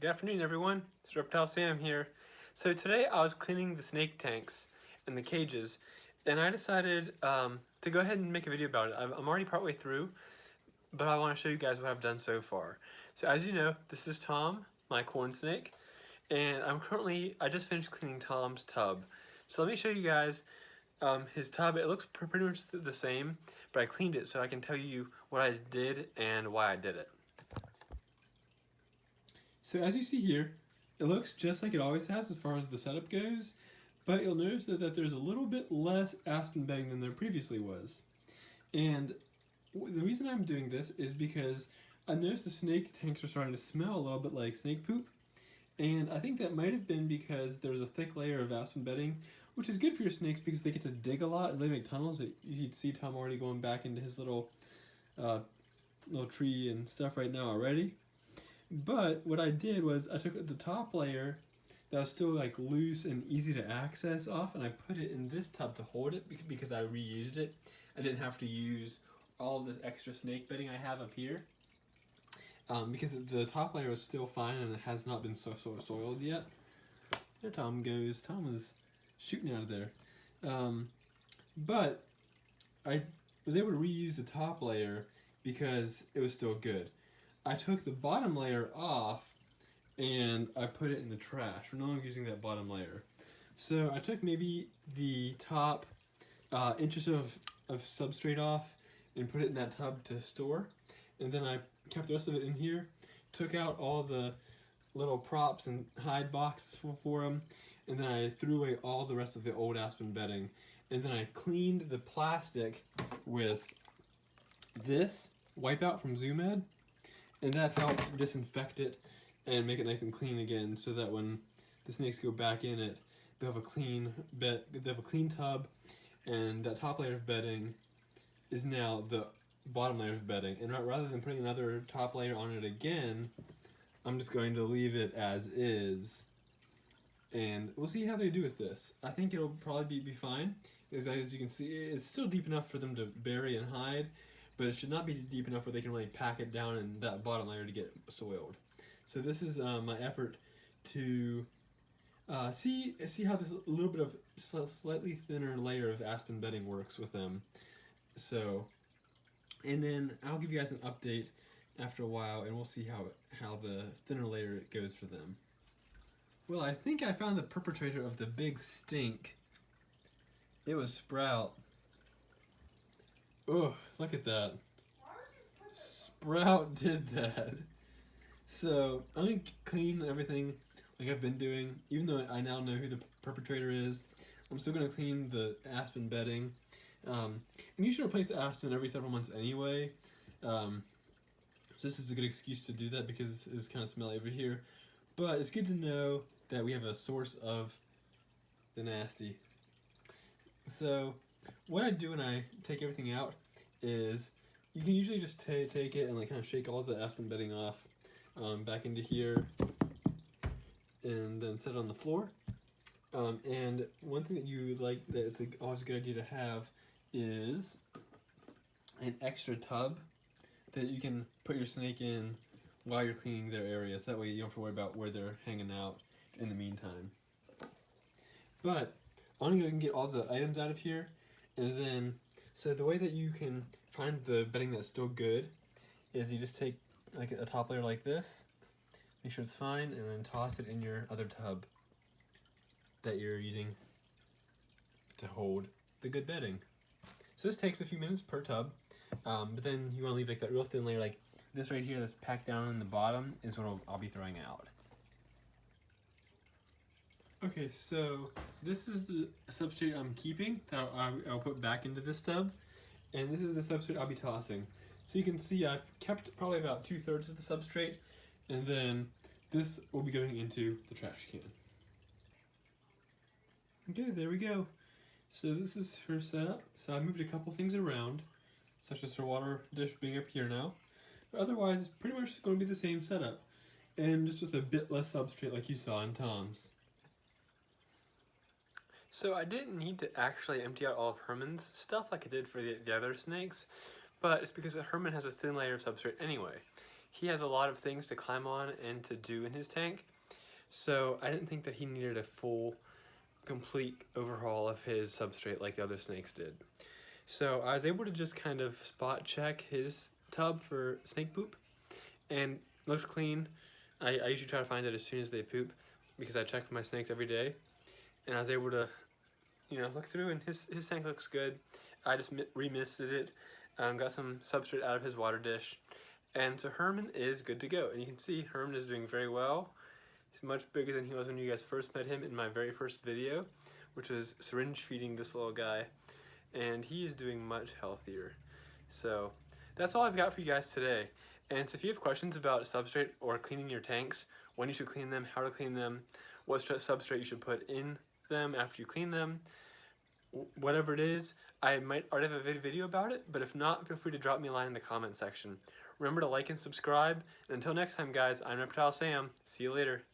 Good afternoon, everyone. It's Reptile Sam here. So today I was cleaning the snake tanks and the cages, and I decided to go ahead and make a video about it. I'm already partway through, but I want to show you guys what I've done so far. So as you know, this is Tom, my corn snake, and I just finished cleaning Tom's tub. So let me show you guys his tub. It looks pretty much the same, but I cleaned it so I can tell you what I did and why I did it. So as you see here, it looks just like it always has as far as the setup goes, but you'll notice that there's a little bit less aspen bedding than there previously was. And the reason I'm doing this is because I noticed the snake tanks are starting to smell a little bit like snake poop, and I think that might have been because there's a thick layer of aspen bedding, which is good for your snakes because they get to dig a lot and really make tunnels. You can see Tom already going back into his little tree and stuff right now already. But what I did was I took the top layer that was still like loose and easy to access off, and I put it in this tub to hold it because I reused it. I didn't have to use all of this extra snake bedding I have up here because the top layer was still fine and it has not been soiled yet. There Tom goes. Tom was shooting out of there. But I was able to reuse the top layer because it was still good. I took the bottom layer off and I put it in the trash. We're no longer using that bottom layer. So I took maybe the top inches of substrate off and put it in that tub to store. And then I kept the rest of it in here, took out all the little props and hide boxes for them, and then I threw away all the rest of the old aspen bedding. And then I cleaned the plastic with this wipeout from Zoom Ed. And that helped disinfect it and make it nice and clean again, so that when the snakes go back in it, they'll have a clean bed. They have a clean tub, and that top layer of bedding is now the bottom layer of bedding. And rather than putting another top layer on it again, I'm just going to leave it as is. And we'll see how they do with this. I think it'll probably be fine, because as you can see, it's still deep enough for them to bury and hide, but it should not be deep enough where they can really pack it down in that bottom layer to get soiled. So this is my effort to see how this little bit of slightly thinner layer of aspen bedding works with them. So, and then I'll give you guys an update after a while, and we'll see how the thinner layer goes for them. Well, I think I found the perpetrator of the big stink. It was Sprout. Oh, look at that. Sprout did that. So, I'm going to clean everything like I've been doing. Even though I now know who the perpetrator is, I'm still going to clean the aspen bedding. And you should replace the aspen every several months anyway. So this is a good excuse to do that because it's kind of smelly over here. But it's good to know that we have a source of the nasty. So, what I do when I take everything out is you can usually just take it and like kind of shake all the aspen bedding off back into here and then set it on the floor. And one thing that it's always a good idea to have is an extra tub that you can put your snake in while you're cleaning their areas. That way you don't have to worry about where they're hanging out in the meantime. But I want to go and get all the items out of here, and then so the way that you can find the bedding that's still good is you just take like a top layer like this, make sure it's fine, and then toss it in your other tub that you're using to hold the good bedding. So this takes a few minutes per tub, but then you want to leave like that real thin layer like this right here that's packed down in the bottom is what I'll be throwing out. Okay, so this is the substrate I'm keeping that I'll put back into this tub, and this is the substrate I'll be tossing. So you can see I've kept probably about 2/3 of the substrate, and then this will be going into the trash can. Okay, there we go. So this is her setup. So I moved a couple things around, such as her water dish being up here now. But otherwise, it's pretty much going to be the same setup, and just with a bit less substrate like you saw in Tom's. So I didn't need to actually empty out all of Herman's stuff like I did for the other snakes, but it's because Herman has a thin layer of substrate anyway. he has a lot of things to climb on and to do in his tank. So I didn't think that he needed a full, complete overhaul of his substrate like the other snakes did. So I was able to just kind of spot check his tub for snake poop, and it looked clean. I usually try to find it as soon as they poop because I check my snakes every day, and I was able to, look through, and his tank looks good. I just remisted it, got some substrate out of his water dish, and so Herman is good to go. And you can see Herman is doing very well. He's much bigger than he was when you guys first met him in my very first video, which was syringe feeding this little guy, and he is doing much healthier. So that's all I've got for you guys today. And so if you have questions about substrate or cleaning your tanks, when you should clean them, how to clean them, what substrate you should put in them after you clean them, whatever it is, I might already have a video about it, but if not, feel free to drop me a line in the comment section. Remember to like and subscribe, and until next time guys, I'm Reptile Sam. See you later.